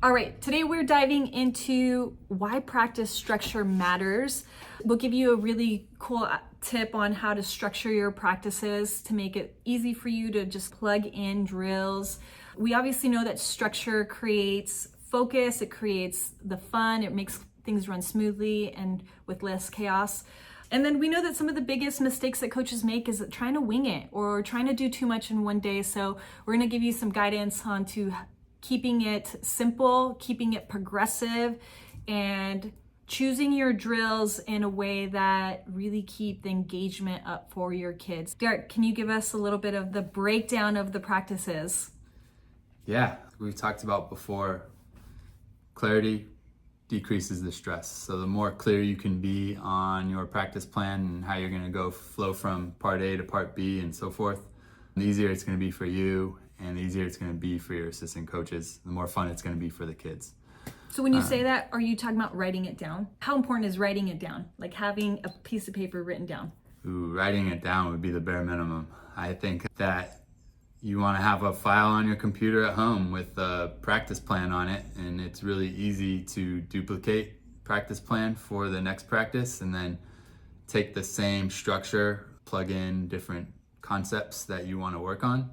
All right, today we're diving into why practice structure matters. We'll give you a really cool tip on how to structure your practices to make it easy for you to just plug in drills. We obviously know that structure creates focus, it creates the fun, it makes things run smoothly and with less chaos. And then we know that some of the biggest mistakes that coaches make is trying to wing it or trying to do too much in one day. So we're gonna give you some guidance on to keeping it simple, keeping it progressive, and choosing your drills in a way that really keep the engagement up for your kids. Derek, can you give us a little bit of the breakdown of the practices? Yeah, we've talked about before, clarity decreases the stress. So the more clear you can be on your practice plan and how you're gonna go flow from part A to part B and so forth, the easier it's gonna be for you and the easier it's gonna be for your assistant coaches, the more fun it's gonna be for the kids. So when you say that, are you talking about writing it down? How important is writing it down? Like having a piece of paper written down? Writing it down would be the bare minimum. I think that you want to have a file on your computer at home with a practice plan on it, and it's really easy to duplicate practice plan for the next practice and then take the same structure, plug in different concepts that you want to work on,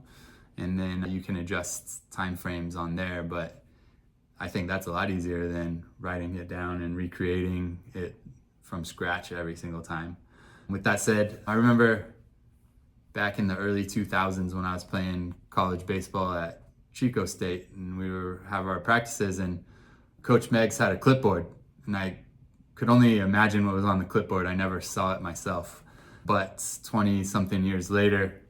and then you can adjust time frames on there. But I think that's a lot easier than writing it down and recreating it from scratch every single time. With that said, I remember back in the early 2000s when I was playing college baseball at Chico State, and we have our practices, and Coach Meggs had a clipboard, and I could only imagine what was on the clipboard. I never saw it myself. But 20 something years later,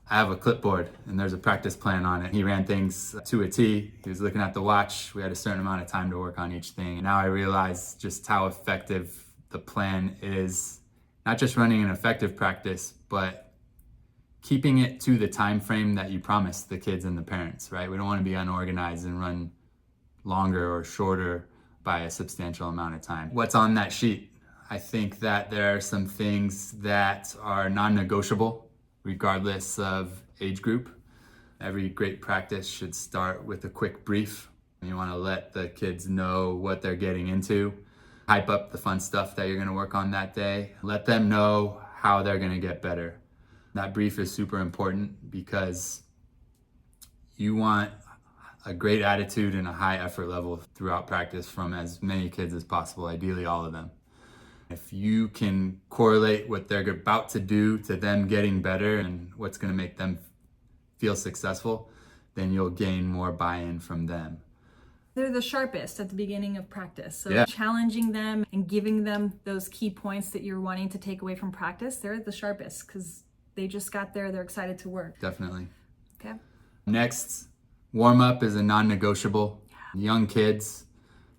I have a clipboard and there's a practice plan on it. He ran things to a T. He was looking at the watch. We had a certain amount of time to work on each thing. And now I realize just how effective the plan is, not just running an effective practice, but keeping it to the time frame that you promised the kids and the parents, right? We don't want to be unorganized and run longer or shorter by a substantial amount of time. What's on that sheet? I think that there are some things that are non-negotiable regardless of age group. Every great practice should start with a quick brief. You want to let the kids know what they're getting into, hype up the fun stuff that you're going to work on that day, let them know how they're going to get better. That brief is super important because you want a great attitude and a high effort level throughout practice from as many kids as possible, ideally all of them. If you can correlate what they're about to do to them getting better and what's going to make them feel successful, then you'll gain more buy-in from them. They're the sharpest at the beginning of practice. So challenging them and giving them those key points that you're wanting to take away from practice, they're the sharpest because they just got there, they're excited to work. Definitely. Okay. Next, warm-up is a non-negotiable. Young kids,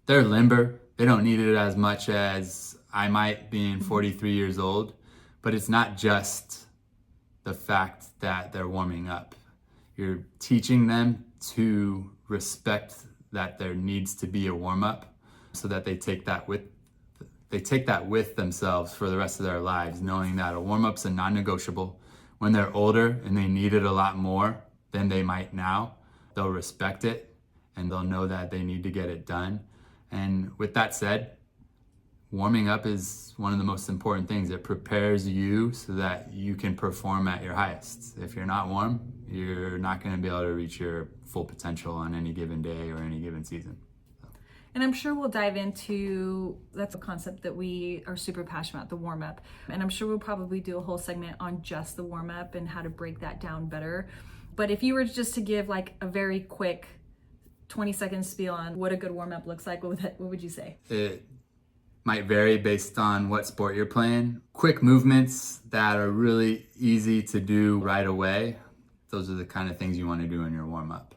they're limber. They don't need it as much as I might, being 43 years old, but it's not just the fact that they're warming up. You're teaching them to respect that there needs to be a warm-up so that they take that with themselves for the rest of their lives, knowing that a warm-up's a non-negotiable. When they're older and they need it a lot more than they might now, they'll respect it and they'll know that they need to get it done. And with that said, warming up is one of the most important things. It prepares you so that you can perform at your highest. If you're not warm, you're not going to be able to reach your full potential on any given day or any given season. And I'm sure we'll dive into, that's a concept that we are super passionate about, the warm-up. And I'm sure we'll probably do a whole segment on just the warm-up and how to break that down better. But if you were just to give like a very quick 20-second spiel on what a good warm-up looks like, what would you say? It might vary based on what sport you're playing. Quick movements that are really easy to do right away. Those are the kind of things you want to do in your warm-up.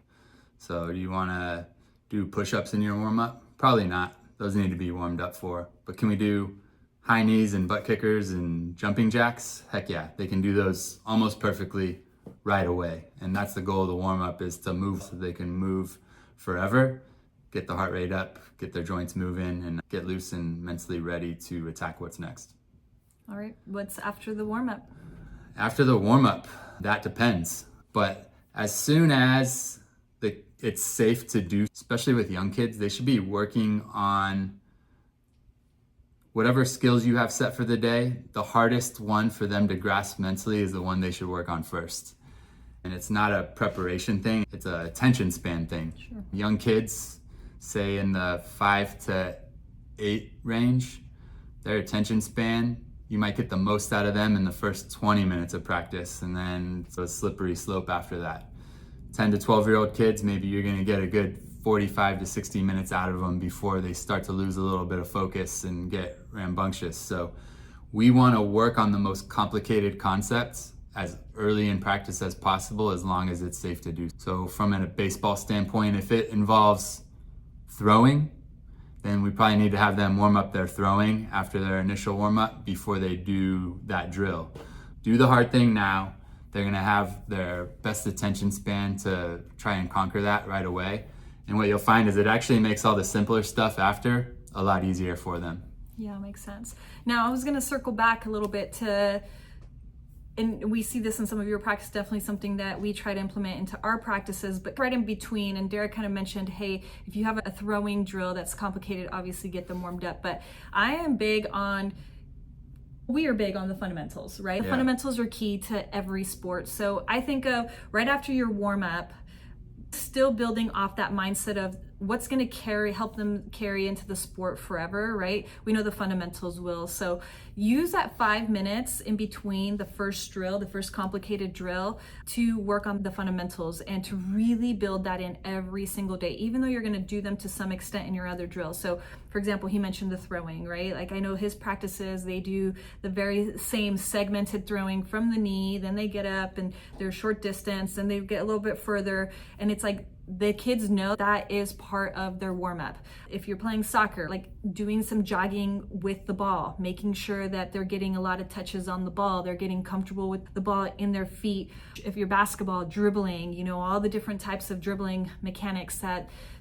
So do you want to do push-ups in your warm-up? Probably not. Those need to be warmed up for. But can we do high knees and butt kickers and jumping jacks? Heck yeah, they can do those almost perfectly right away. And that's the goal of the warm-up, is to move so they can move forever, get the heart rate up, get their joints moving, and get loose and mentally ready to attack what's next. All right, what's after the warm-up? After the warm-up, that depends. But as soon as the it's safe to do, especially with young kids. They should be working on whatever skills you have set for the day. The hardest one for them to grasp mentally is the one they should work on first. And it's not a preparation thing, it's a attention span thing. Sure. Young kids, say in the 5 to 8 range, their attention span, you might get the most out of them in the first 20 minutes of practice, and then it's a slippery slope after that. 10 to 12-year-old kids, maybe you're gonna get a good 45 to 60 minutes out of them before they start to lose a little bit of focus and get rambunctious. So we wanna work on the most complicated concepts as early in practice as possible, as long as it's safe to do. So from a baseball standpoint, if it involves throwing, then we probably need to have them warm up their throwing after their initial warm up before they do that drill. Do the hard thing now. They're gonna have their best attention span to try and conquer that right away. And what you'll find is it actually makes all the simpler stuff after a lot easier for them. Yeah, makes sense. Now, I was gonna circle back a little bit to, and we see this in some of your practice, definitely something that we try to implement into our practices, but right in between, and Derek kind of mentioned, hey, if you have a throwing drill that's complicated, obviously get them warmed up. But we are big on the fundamentals, right? Yeah. Fundamentals are key to every sport. So I think of right after your warm up, still building off that mindset of what's going to help them carry into the sport forever, right? We know the fundamentals will. So use that 5 minutes in between the first drill, the first complicated drill, to work on the fundamentals and to really build that in every single day, even though you're going to do them to some extent in your other drills. So for example, he mentioned the throwing, right? Like I know his practices, they do the very same segmented throwing from the knee, then they get up and they're short distance and they get a little bit further. And it's like, the kids know that is part of their warm-up. If you're playing soccer, like doing some jogging with the ball, making sure that they're getting a lot of touches on the ball, they're getting comfortable with the ball in their feet. If you're basketball, dribbling, all the different types of dribbling mechanics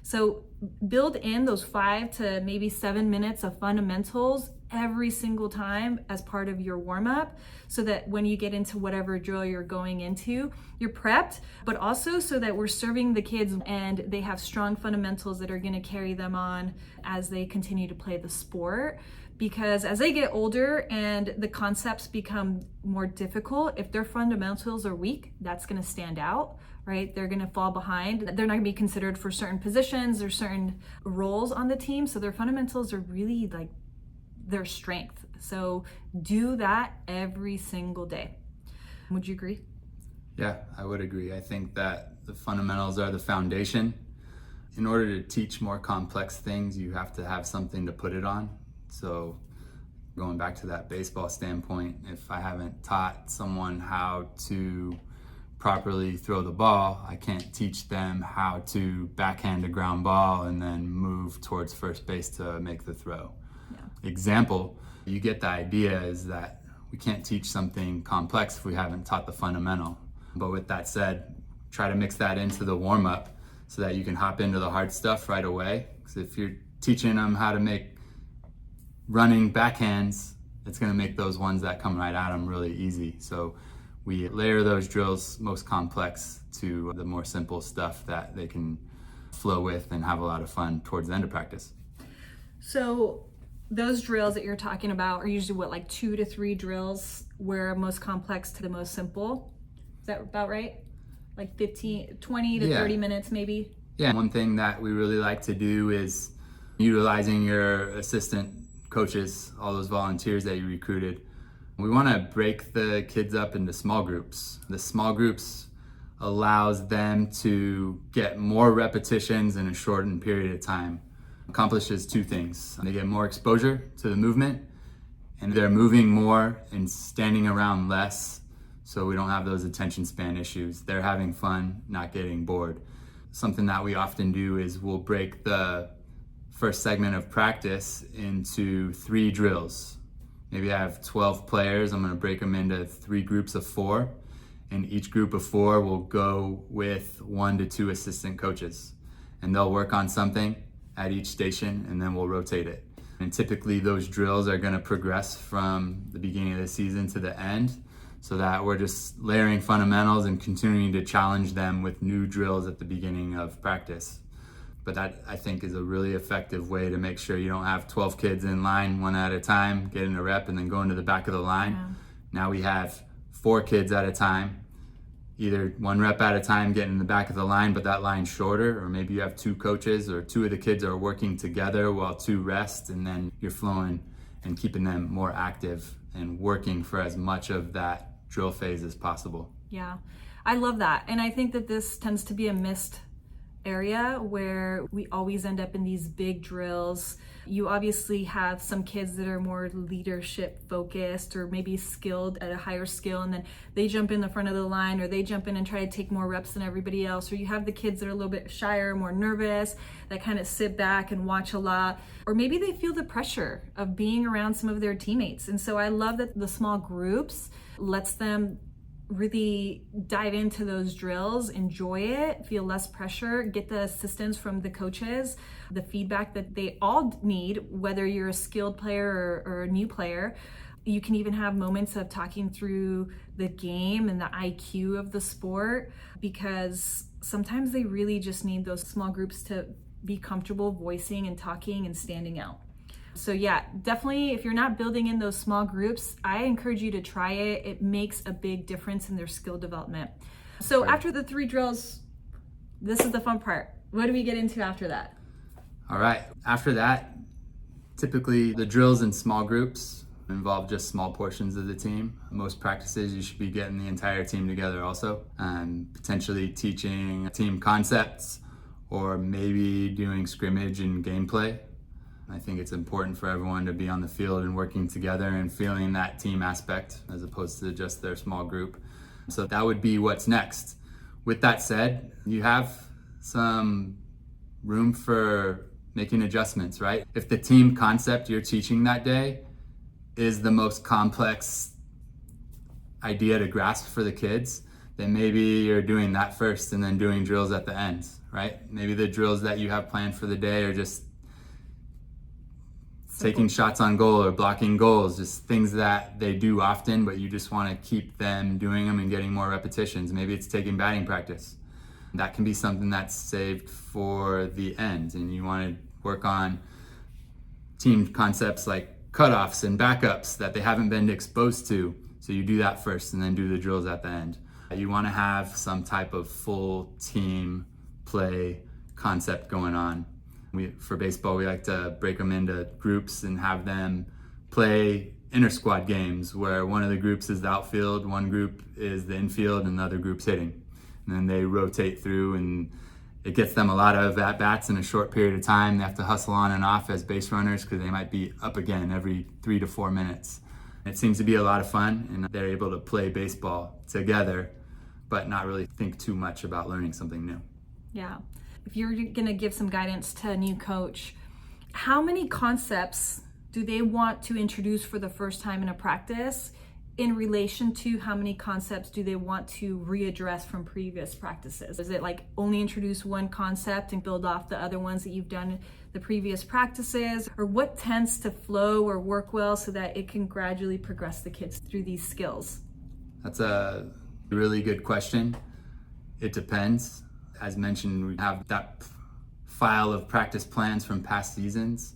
so build in those 5 to maybe 7 minutes of fundamentals every single time as part of your warm-up, so that when you get into whatever drill you're going into, you're prepped, but also so that we're serving the kids and they have strong fundamentals that are going to carry them on as they continue to play the sport. Because as they get older and the concepts become more difficult, if their fundamentals are weak, that's going to stand out, right? They're going to fall behind. They're not going to be considered for certain positions or certain roles on the team. So their fundamentals are really like their strength. So do that every single day. Would you agree? Yeah, I would agree. I think that the fundamentals are the foundation. In order to teach more complex things, you have to have something to put it on. So going back to that baseball standpoint, if I haven't taught someone how to properly throw the ball, I can't teach them how to backhand a ground ball and then move towards first base to make the throw. Example, you get the idea, is that we can't teach something complex if we haven't taught the fundamental. But with that said, try to mix that into the warm-up so that you can hop into the hard stuff right away. Because if you're teaching them how to make running backhands, it's going to make those ones that come right at them really easy. So we layer those drills most complex to the more simple stuff that they can flow with and have a lot of fun towards the end of practice. So those drills that you're talking about are usually like 2 to 3 drills, where most complex to the most simple. Is that about right? Like 20 to 30 minutes maybe? Yeah, one thing that we really like to do is utilizing your assistant coaches, all those volunteers that you recruited. We want to break the kids up into small groups. The small groups allows them to get more repetitions in a shortened period of time. Accomplishes 2 things. They get more exposure to the movement, and they're moving more and standing around less, so we don't have those attention span issues. They're having fun, not getting bored. Something that we often do is we'll break the first segment of practice into 3 drills. Maybe I have 12 players. I'm going to break them into 3 groups of 4, and each group of 4 will go with 1 to 2 assistant coaches, and they'll work on something at each station, and then we'll rotate it. And typically those drills are going to progress from the beginning of the season to the end. so that we're just layering fundamentals and continuing to challenge them with new drills at the beginning of practice. But that, I think, is a really effective way to make sure you don't have 12 kids in line one at a time, getting a rep and then going to the back of the line. Yeah. Now we have 4 kids at a time, either 1 rep at a time getting in the back of the line, but that line's shorter, or maybe you have 2 coaches or 2 of the kids are working together while 2 rest, and then you're flowing and keeping them more active and working for as much of that drill phase as possible. Yeah, I love that. And I think that this tends to be a missed area where we always end up in these big drills. You obviously have some kids that are more leadership focused or maybe skilled at a higher skill, and then they jump in the front of the line, or they jump in and try to take more reps than everybody else. Or you have the kids that are a little bit shyer, more nervous, that kind of sit back and watch a lot. Or maybe they feel the pressure of being around some of their teammates. And so I love that the small groups lets them really dive into those drills, enjoy it, feel less pressure, get the assistance from the coaches, the feedback that they all need, whether you're a skilled player or a new player. You can even have moments of talking through the game and the IQ of the sport, because sometimes they really just need those small groups to be comfortable voicing and talking and standing out. So yeah, definitely, if you're not building in those small groups, I encourage you to try it. It makes a big difference in their skill development. So after the 3 drills, this is the fun part. What do we get into after that? All right, after that, typically the drills in small groups involve just small portions of the team. Most practices, you should be getting the entire team together also, and potentially teaching team concepts, or maybe doing scrimmage and gameplay. I think it's important for everyone to be on the field and working together and feeling that team aspect as opposed to just their small group. So that would be what's next. With that said, you have some room for making adjustments, right? If the team concept you're teaching that day is the most complex idea to grasp for the kids, then maybe you're doing that first and then doing drills at the end, right? Maybe the drills that you have planned for the day are just taking shots on goal or blocking goals, just things that they do often, but you just want to keep them doing them and getting more repetitions. Maybe it's taking batting practice. That can be something that's saved for the end, and you want to work on team concepts like cutoffs and backups that they haven't been exposed to. So you do that first and then do the drills at the end. You want to have some type of full team play concept going on. For baseball, we like to break them into groups and have them play inter-squad games where one of the groups is the outfield, one group is the infield, and the other group's hitting. And then they rotate through, and it gets them a lot of at-bats in a short period of time. They have to hustle on and off as base runners because they might be up again every 3 to 4 minutes. It seems to be a lot of fun, and they're able to play baseball together, but not really think too much about learning something new. Yeah. If you're going to give some guidance to a new coach, how many concepts do they want to introduce for the first time in a practice in relation to how many concepts do they want to readdress from previous practices? Is it like only introduce one concept and build off the other ones that you've done the previous practices? Or what tends to flow or work well so that it can gradually progress the kids through these skills? That's a really good question. It depends. As mentioned, we have that file of practice plans from past seasons,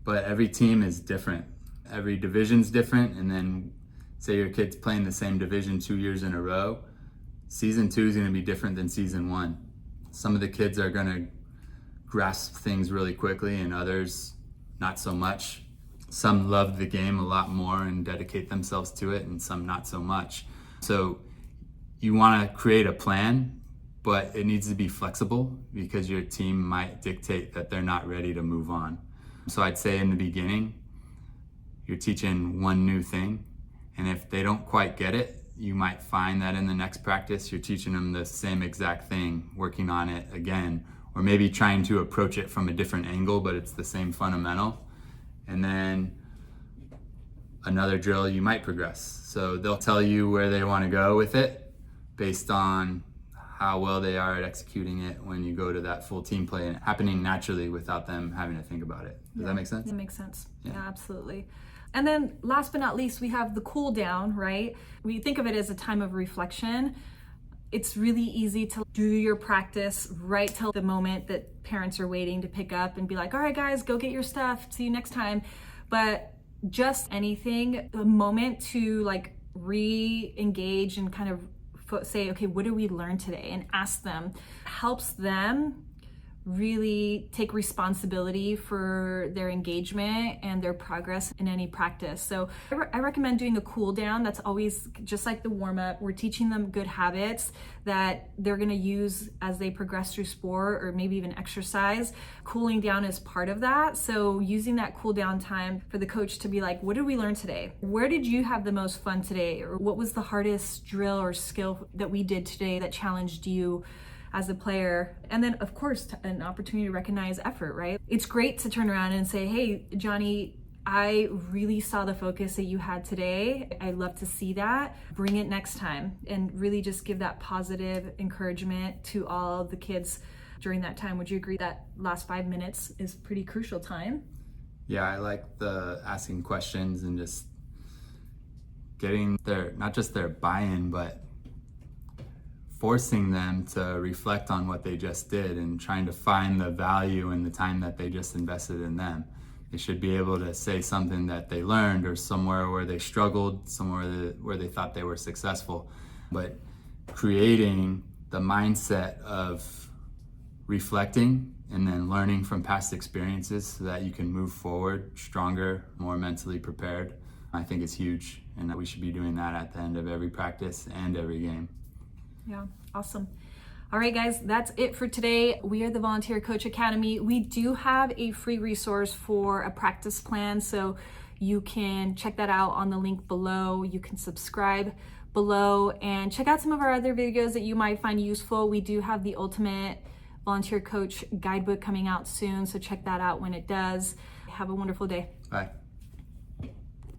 but every team is different. Every division's different, and then say your kid's playing the same division 2 years in a row, season 2 is going to be different than season 1. Some of the kids are going to grasp things really quickly, and others not so much. Some love the game a lot more and dedicate themselves to it, and some not so much. So you want to create a plan, but it needs to be flexible because your team might dictate that they're not ready to move on. So I'd say in the beginning, you're teaching one new thing, and if they don't quite get it, you might find that in the next practice, you're teaching them the same exact thing, working on it again, or maybe trying to approach it from a different angle, but it's the same fundamental. And then another drill, you might progress. So they'll tell you where they want to go with it based on how well they are at executing it when you go to that full team play and happening naturally without them having to think about it. Does that make sense? It makes sense. Yeah, absolutely. And then last but not least, we have the cool down, right? We think of it as a time of reflection. It's really easy to do your practice right till the moment that parents are waiting to pick up and be like, all right, guys, go get your stuff. See you next time. But just anything, a moment to like re-engage and kind of say, okay, what did we learn today? And ask them, helps them really take responsibility for their engagement and their progress in any practice. So I recommend doing a cool down. That's always just like the warm up. We're teaching them good habits that they're going to use as they progress through sport or maybe even exercise. Cooling down is part of that. So using that cool down time for the coach to be like, what did we learn today? Where did you have the most fun today? Or what was the hardest drill or skill that we did today that challenged you as a player? And then of course, an opportunity to recognize effort, right? It's great to turn around and say, hey, Johnny, I really saw the focus that you had today. I'd love to see that. Bring it next time. And really just give that positive encouragement to all of the kids during that time. Would you agree that last 5 minutes is pretty crucial time? Yeah, I like the asking questions and just getting their, not just their buy-in, but forcing them to reflect on what they just did and trying to find the value in the time that they just invested in them. They should be able to say something that they learned or somewhere where they struggled, somewhere where they thought they were successful. But creating the mindset of reflecting and then learning from past experiences so that you can move forward stronger, more mentally prepared, I think is huge, and that we should be doing that at the end of every practice and every game. Yeah, awesome. All right, guys, that's it for today. We are the Volunteer Coach Academy. We do have a free resource for a practice plan, so you can check that out on the link below. You can subscribe below and check out some of our other videos that you might find useful. We do have the Ultimate Volunteer Coach Guidebook coming out soon, so check that out when it does. Have a wonderful day. Bye.